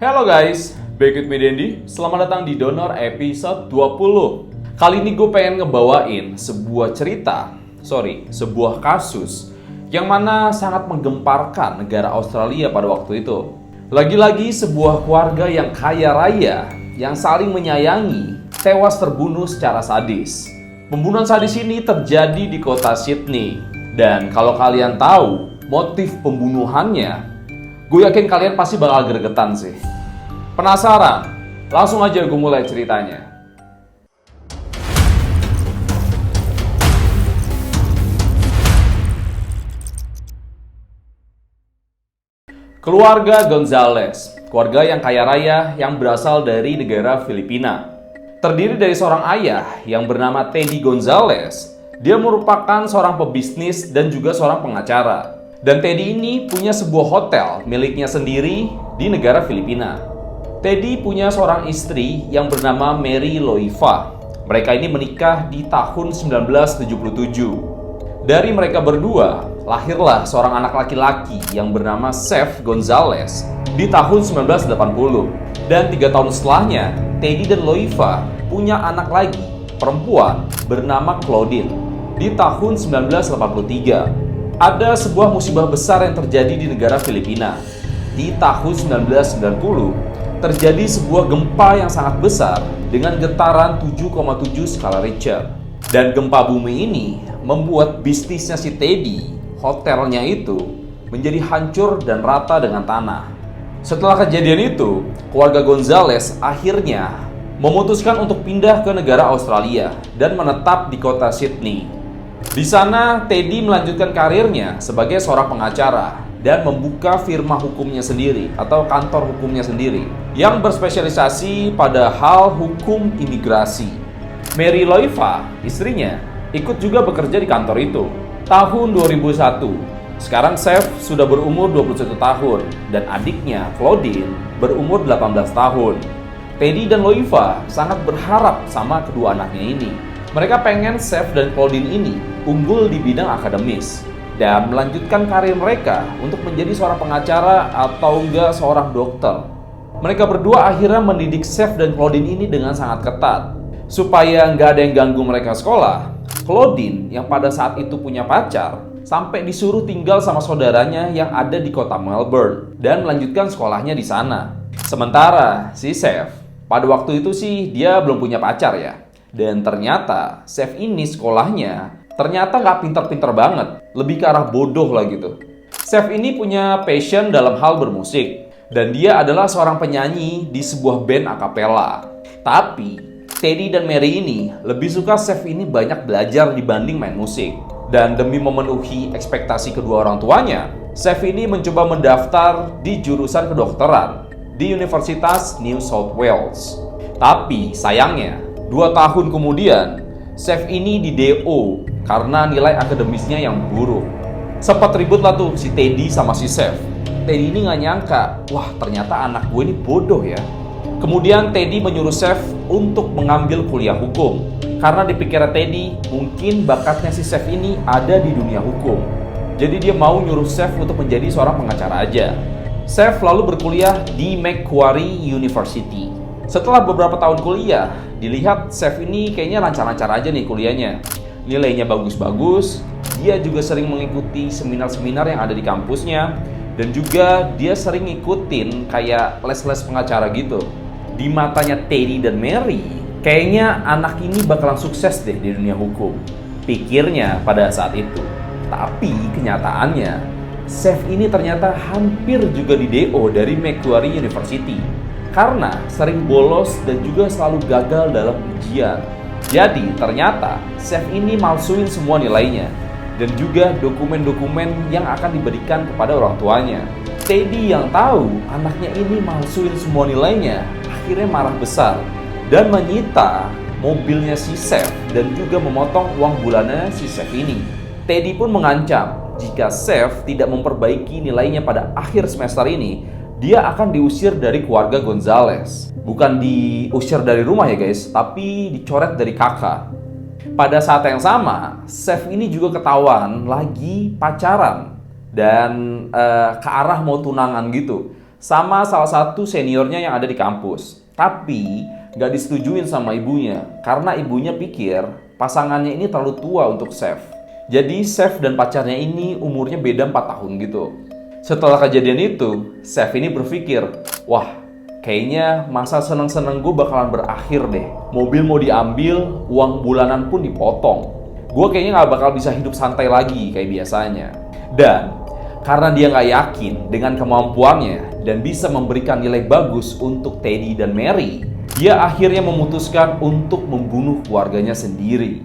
Halo guys, back with me Dendi. Selamat datang di Donor episode 20. Kali ini gue pengen ngebawain sebuah sebuah kasus yang mana sangat menggemparkan negara Australia pada waktu itu. Lagi-lagi sebuah keluarga yang kaya raya, yang saling menyayangi, tewas terbunuh secara sadis. Pembunuhan sadis ini terjadi di kota Sydney. Dan kalau kalian tahu motif pembunuhannya, gue yakin kalian pasti bakal gregetan sih. Penasaran? Langsung aja gue mulai ceritanya. Keluarga Gonzalez, keluarga yang kaya raya yang berasal dari negara Filipina. Terdiri dari seorang ayah yang bernama Teddy Gonzalez. Dia merupakan seorang pebisnis dan juga seorang pengacara. Dan Teddy ini punya sebuah hotel miliknya sendiri di negara Filipina. Teddy punya seorang istri yang bernama Mary Loiva. Mereka ini menikah di tahun 1977. Dari mereka berdua, lahirlah seorang anak laki-laki yang bernama Seth Gonzalez di tahun 1980. Dan 3 tahun setelahnya, Teddy dan Loiva punya anak lagi, perempuan bernama Claudine, di tahun 1983. Ada sebuah musibah besar yang terjadi di negara Filipina. Di tahun 1990, terjadi sebuah gempa yang sangat besar dengan getaran 7,7 skala Richter. Dan gempa bumi ini membuat bisnisnya si Teddy, hotelnya itu, menjadi hancur dan rata dengan tanah. Setelah kejadian itu, keluarga Gonzalez akhirnya memutuskan untuk pindah ke negara Australia dan menetap di kota Sydney. Di sana, Teddy melanjutkan karirnya sebagai seorang pengacara dan membuka firma hukumnya sendiri atau kantor hukumnya sendiri yang berspesialisasi pada hal hukum imigrasi. Mary Loiva, istrinya, ikut juga bekerja di kantor itu. Tahun 2001, sekarang Seth sudah berumur 21 tahun dan adiknya, Claudine, berumur 18 tahun. Teddy dan Loiva sangat berharap sama kedua anaknya ini. Mereka pengen Seth dan Claudine ini unggul di bidang akademis dan melanjutkan karir mereka untuk menjadi seorang pengacara atau enggak seorang dokter. Mereka berdua akhirnya mendidik Seth dan Claudine ini dengan sangat ketat. Supaya nggak ada yang ganggu mereka sekolah, Claudine yang pada saat itu punya pacar, sampai disuruh tinggal sama saudaranya yang ada di kota Melbourne dan melanjutkan sekolahnya di sana. Sementara si Seth, pada waktu itu sih dia belum punya pacar ya. Dan ternyata Seth ini sekolahnya ternyata nggak pinter-pinter banget, lebih ke arah bodoh lah gitu. Seth ini punya passion dalam hal bermusik, dan dia adalah seorang penyanyi di sebuah band a cappella. Tapi Teddy dan Mary ini lebih suka Seth ini banyak belajar dibanding main musik. Dan demi memenuhi ekspektasi kedua orang tuanya, Seth ini mencoba mendaftar di jurusan kedokteran di Universitas New South Wales. Tapi sayangnya, 2 tahun kemudian, Seth ini di DO karena nilai akademisnya yang buruk. Sempat ribut lah tuh si Teddy sama si Seth. Teddy ini nggak nyangka, wah ternyata anak gue ini bodoh ya. Kemudian Teddy menyuruh Seth untuk mengambil kuliah hukum. Karena di pikiran Teddy, mungkin bakatnya si Seth ini ada di dunia hukum. Jadi dia mau nyuruh Seth untuk menjadi seorang pengacara aja. Seth lalu berkuliah di Macquarie University. Setelah beberapa tahun kuliah, dilihat Seth ini kayaknya lancar-lancar aja nih kuliahnya. Nilainya bagus-bagus, dia juga sering mengikuti seminar-seminar yang ada di kampusnya, dan juga dia sering ngikutin kayak les-les pengacara gitu. Di matanya Teddy dan Mary, kayaknya anak ini bakalan sukses deh di dunia hukum, pikirnya pada saat itu. Tapi kenyataannya, Seth ini ternyata hampir juga di DO dari Macquarie University karena sering bolos dan juga selalu gagal dalam ujian. Jadi ternyata Seth ini malsuin semua nilainya dan juga dokumen-dokumen yang akan diberikan kepada orang tuanya. Teddy yang tahu anaknya ini malsuin semua nilainya akhirnya marah besar dan menyita mobilnya si Seth dan juga memotong uang bulannya si Seth ini. Teddy pun mengancam jika Seth tidak memperbaiki nilainya pada akhir semester ini, dia akan diusir dari keluarga Gonzalez. Bukan diusir dari rumah ya guys, tapi dicoret dari kakak. Pada saat yang sama, Seth ini juga ketahuan lagi pacaran dan ke arah mau tunangan gitu sama salah satu seniornya yang ada di kampus. Tapi nggak disetujuin sama ibunya karena ibunya pikir pasangannya ini terlalu tua untuk Chef. Jadi Chef dan pacarnya ini umurnya beda 4 tahun gitu. Setelah kejadian itu, Chef ini berpikir, wah, kayaknya masa seneng-seneng gue bakalan berakhir deh. Mobil mau diambil, uang bulanan pun dipotong. Gue kayaknya nggak bakal bisa hidup santai lagi kayak biasanya. Dan karena dia nggak yakin dengan kemampuannya dan bisa memberikan nilai bagus untuk Teddy dan Mary, dia akhirnya memutuskan untuk membunuh keluarganya sendiri.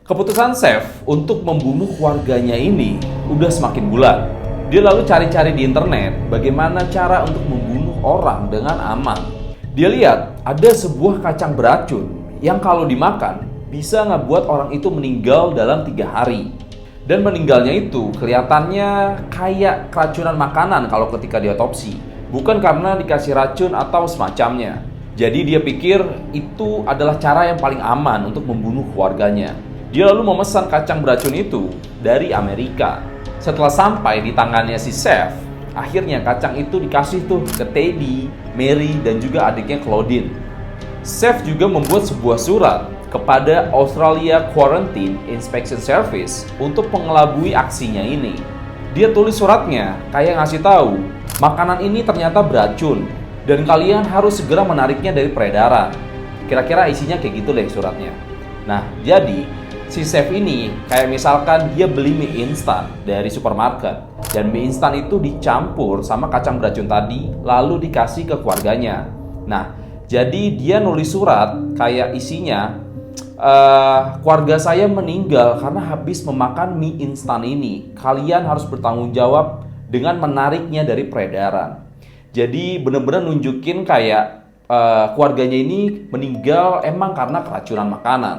Keputusan Chef untuk membunuh keluarganya ini udah semakin bulat. Dia lalu cari-cari di internet bagaimana cara untuk membunuh orang dengan aman. Dia lihat ada sebuah kacang beracun yang kalau dimakan bisa ngebuat orang itu meninggal dalam 3 hari. Dan meninggalnya itu kelihatannya kayak keracunan makanan kalau ketika diotopsi. Bukan karena dikasih racun atau semacamnya. Jadi dia pikir itu adalah cara yang paling aman untuk membunuh keluarganya. Dia lalu memesan kacang beracun itu dari Amerika. Setelah sampai di tangannya si Chef, akhirnya kacang itu dikasih tuh ke Teddy, Mary, dan juga adiknya Claudine. Chef juga membuat sebuah surat kepada Australia Quarantine Inspection Service untuk mengelabui aksinya ini. Dia tulis suratnya kayak ngasih tahu, makanan ini ternyata beracun dan kalian harus segera menariknya dari peredaran. Kira-kira isinya kayak gitu deh suratnya. Nah, jadi si Chef ini kayak misalkan dia beli mie instan dari supermarket dan mie instan itu dicampur sama kacang beracun tadi lalu dikasih ke keluarganya. Nah, jadi dia nulis surat kayak isinya keluarga saya meninggal karena habis memakan mie instan ini. Kalian harus bertanggung jawab dengan menariknya dari peredaran. Jadi bener-bener nunjukin kayak keluarganya ini meninggal emang karena keracunan makanan.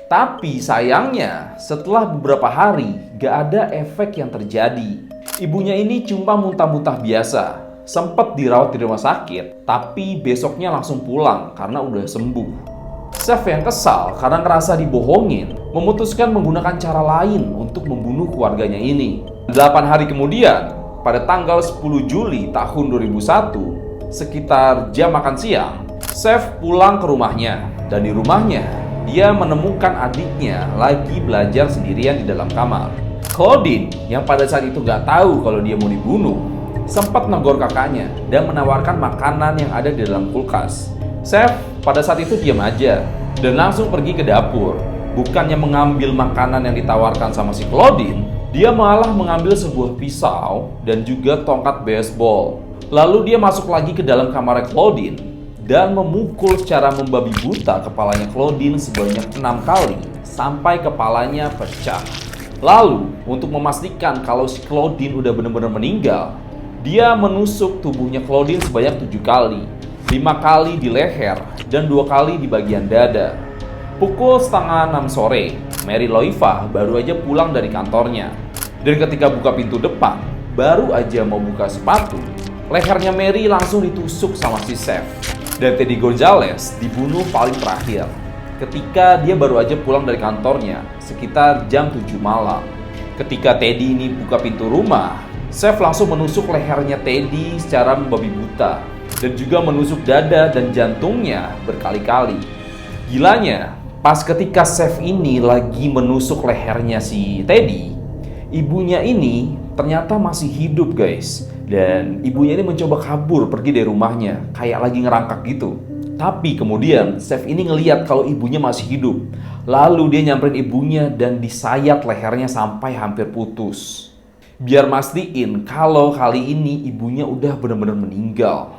Tapi sayangnya setelah beberapa hari gak ada efek yang terjadi. Ibunya ini cuma muntah-muntah biasa. Sempat dirawat di rumah sakit, tapi besoknya langsung pulang karena udah sembuh. Chef yang kesal karena ngerasa dibohongin, memutuskan menggunakan cara lain untuk membunuh keluarganya ini. 8 hari kemudian, pada tanggal 10 Juli tahun 2001, sekitar jam makan siang, Chef pulang ke rumahnya. Dan di rumahnya, dia menemukan adiknya lagi belajar sendirian di dalam kamar. Claudine, yang pada saat itu gak tahu kalau dia mau dibunuh, sempat negor kakaknya dan menawarkan makanan yang ada di dalam kulkas. Chef pada saat itu diam aja dan langsung pergi ke dapur. Bukannya mengambil makanan yang ditawarkan sama si Claudine, dia malah mengambil sebuah pisau dan juga tongkat baseball. Lalu dia masuk lagi ke dalam kamar Claudine dan memukul secara membabi buta kepalanya Claudine sebanyak 6 kali sampai kepalanya pecah. Lalu, untuk memastikan kalau si Claudine udah benar-benar meninggal, dia menusuk tubuhnya Claudine sebanyak 7 kali, 5 kali di leher dan 2 kali di bagian dada. Pukul setengah 6 sore, Mary Loiva baru aja pulang dari kantornya. Dan ketika buka pintu depan, baru aja mau buka sepatu, lehernya Mary langsung ditusuk sama si Chef. Dan Teddy Gonzalez dibunuh paling terakhir ketika dia baru aja pulang dari kantornya sekitar jam 7 malam. Ketika Teddy ini buka pintu rumah, Chef langsung menusuk lehernya Teddy secara membabi buta dan juga menusuk dada dan jantungnya berkali-kali. Gilanya, pas ketika Chef ini lagi menusuk lehernya si Teddy, ibunya ini ternyata masih hidup, guys. Dan ibunya ini mencoba kabur pergi dari rumahnya, kayak lagi ngerangkak gitu. Tapi kemudian Chef ini ngeliat kalau ibunya masih hidup. Lalu dia nyamperin ibunya dan disayat lehernya sampai hampir putus. Biar mastiin kalau kali ini ibunya udah benar-benar meninggal.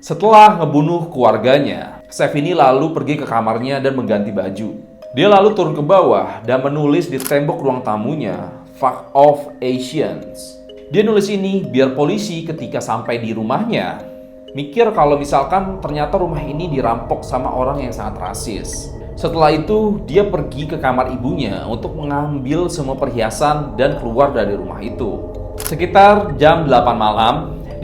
Setelah ngebunuh keluarganya, Chef ini lalu pergi ke kamarnya dan mengganti baju. Dia lalu turun ke bawah dan menulis di tembok ruang tamunya, "Fuck off Asians." Dia nulis ini biar polisi ketika sampai di rumahnya mikir kalau misalkan ternyata rumah ini dirampok sama orang yang sangat rasis. Setelah itu, dia pergi ke kamar ibunya untuk mengambil semua perhiasan dan keluar dari rumah itu. Sekitar jam 8 malam,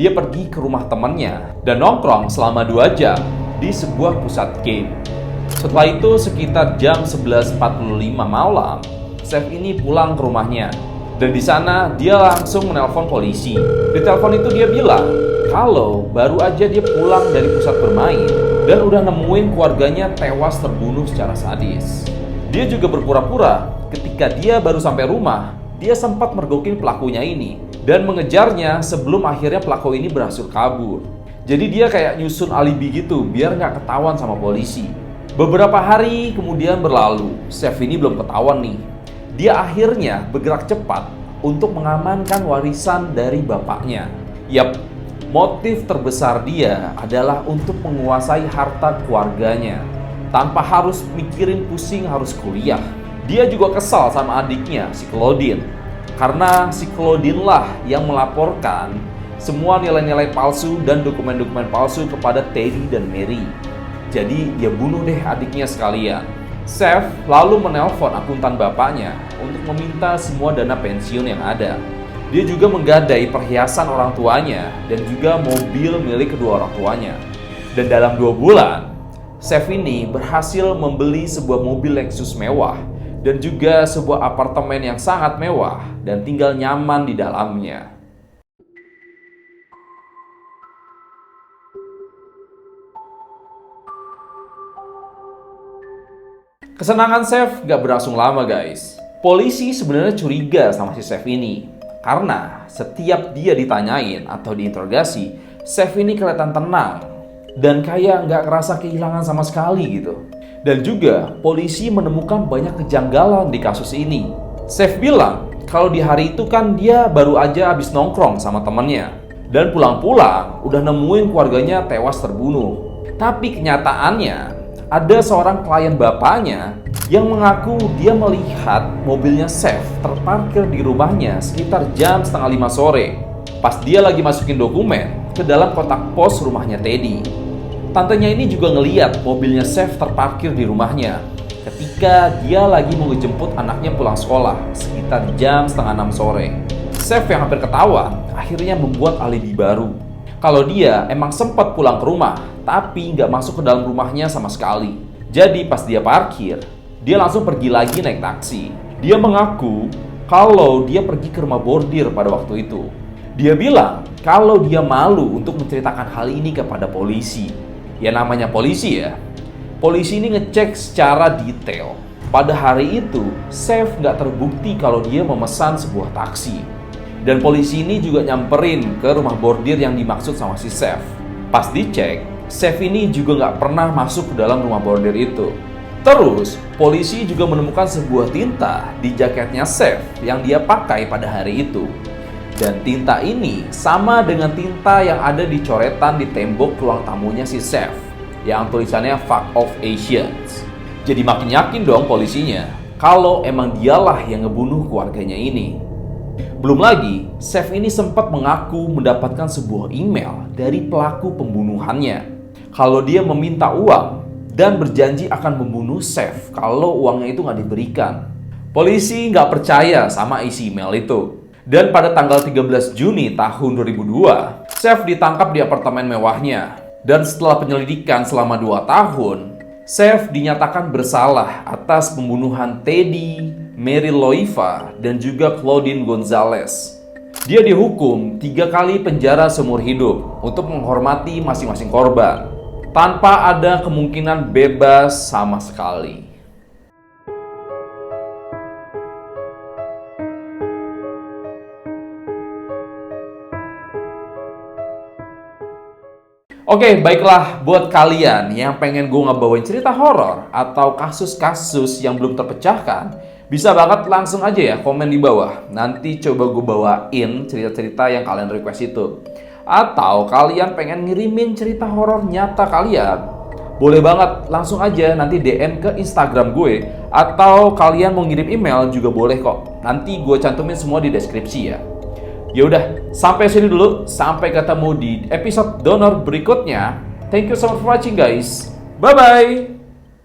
dia pergi ke rumah temannya dan nongkrong selama 2 jam di sebuah pusat game. Setelah itu sekitar jam 11.45 malam, Chef ini pulang ke rumahnya. Dan di sana dia langsung menelpon polisi. Di telepon itu dia bilang kalau baru aja dia pulang dari pusat bermain dan udah nemuin keluarganya tewas terbunuh secara sadis. Dia juga berpura-pura ketika dia baru sampai rumah, dia sempat mergokin pelakunya ini dan mengejarnya sebelum akhirnya pelaku ini berhasil kabur. Jadi dia kayak nyusun alibi gitu biar nggak ketahuan sama polisi. Beberapa hari kemudian berlalu, Chef ini belum ketahuan nih. Dia akhirnya bergerak cepat untuk mengamankan warisan dari bapaknya. Yap, motif terbesar dia adalah untuk menguasai harta keluarganya tanpa harus mikirin pusing harus kuliah. Dia juga kesal sama adiknya, si Claudine. Karena si Claudine lah yang melaporkan semua nilai-nilai palsu dan dokumen-dokumen palsu kepada Teddy dan Mary. Jadi dia bunuh deh adiknya sekalian. Chef lalu menelpon akuntan bapaknya untuk meminta semua dana pensiun yang ada. Dia juga menggadai perhiasan orang tuanya dan juga mobil milik kedua orang tuanya. Dan dalam 2 bulan, Chef ini berhasil membeli sebuah mobil Lexus mewah dan juga sebuah apartemen yang sangat mewah dan tinggal nyaman di dalamnya. Kesenangan Chef gak berlangsung lama guys. Polisi sebenarnya curiga sama si Chef ini. Karena setiap dia ditanyain atau diinterogasi, Chef ini kelihatan tenang. Dan kayak gak kerasa kehilangan sama sekali gitu. Dan juga polisi menemukan banyak kejanggalan di kasus ini. Chef bilang kalau di hari itu kan dia baru aja habis nongkrong sama temennya. Dan pulang-pulang udah nemuin keluarganya tewas terbunuh. Tapi kenyataannya ada seorang klien bapaknya yang mengaku dia melihat mobilnya Chef terparkir di rumahnya sekitar jam 4:30 sore. Pas dia lagi masukin dokumen ke dalam kotak pos rumahnya Teddy. Tantenya ini juga ngeliat mobilnya Chef terparkir di rumahnya ketika dia lagi mau ngejemput anaknya pulang sekolah sekitar jam 5:30 sore. Chef yang hampir ketawa akhirnya membuat alibi baru. Kalau dia emang sempat pulang ke rumah, tapi nggak masuk ke dalam rumahnya sama sekali. Jadi pas dia parkir, dia langsung pergi lagi naik taksi. Dia mengaku kalau dia pergi ke rumah bordir pada waktu itu. Dia bilang kalau dia malu untuk menceritakan hal ini kepada polisi. Ya namanya polisi ya. Polisi ini ngecek secara detail. Pada hari itu, Chef nggak terbukti kalau dia memesan sebuah taksi. Dan polisi ini juga nyamperin ke rumah bordir yang dimaksud sama si Chef. Pas dicek, Chef ini juga nggak pernah masuk ke dalam rumah bordir itu. Terus, polisi juga menemukan sebuah tinta di jaketnya Chef yang dia pakai pada hari itu. Dan tinta ini sama dengan tinta yang ada di coretan di tembok ruang tamunya si Chef yang tulisannya Fuck Off Asians. Jadi makin yakin dong polisinya kalau emang dialah yang ngebunuh keluarganya ini. Belum lagi, Chef ini sempat mengaku mendapatkan sebuah email dari pelaku pembunuhannya. Kalau dia meminta uang dan berjanji akan membunuh Chef kalau uangnya itu nggak diberikan. Polisi nggak percaya sama isi email itu. Dan pada tanggal 13 Juni tahun 2002, Chef ditangkap di apartemen mewahnya. Dan setelah penyelidikan selama 2 tahun, Chef dinyatakan bersalah atas pembunuhan Teddy, Mary Loiva, dan juga Claudine Gonzalez. Dia dihukum 3 kali penjara seumur hidup untuk menghormati masing-masing korban, tanpa ada kemungkinan bebas sama sekali. Oke, baiklah buat kalian yang pengen gue ngebawain cerita horor atau kasus-kasus yang belum terpecahkan, bisa banget langsung aja ya komen di bawah. Nanti coba gue bawain cerita-cerita yang kalian request itu. Atau kalian pengen ngirimin cerita horor nyata kalian, boleh banget langsung aja nanti DM ke Instagram gue. Atau kalian mau ngirim email juga boleh kok. Nanti gue cantumin semua di deskripsi ya. Yaudah, sampai sini dulu. Sampai ketemu di episode donor berikutnya. Thank you so much for watching guys. Bye-bye.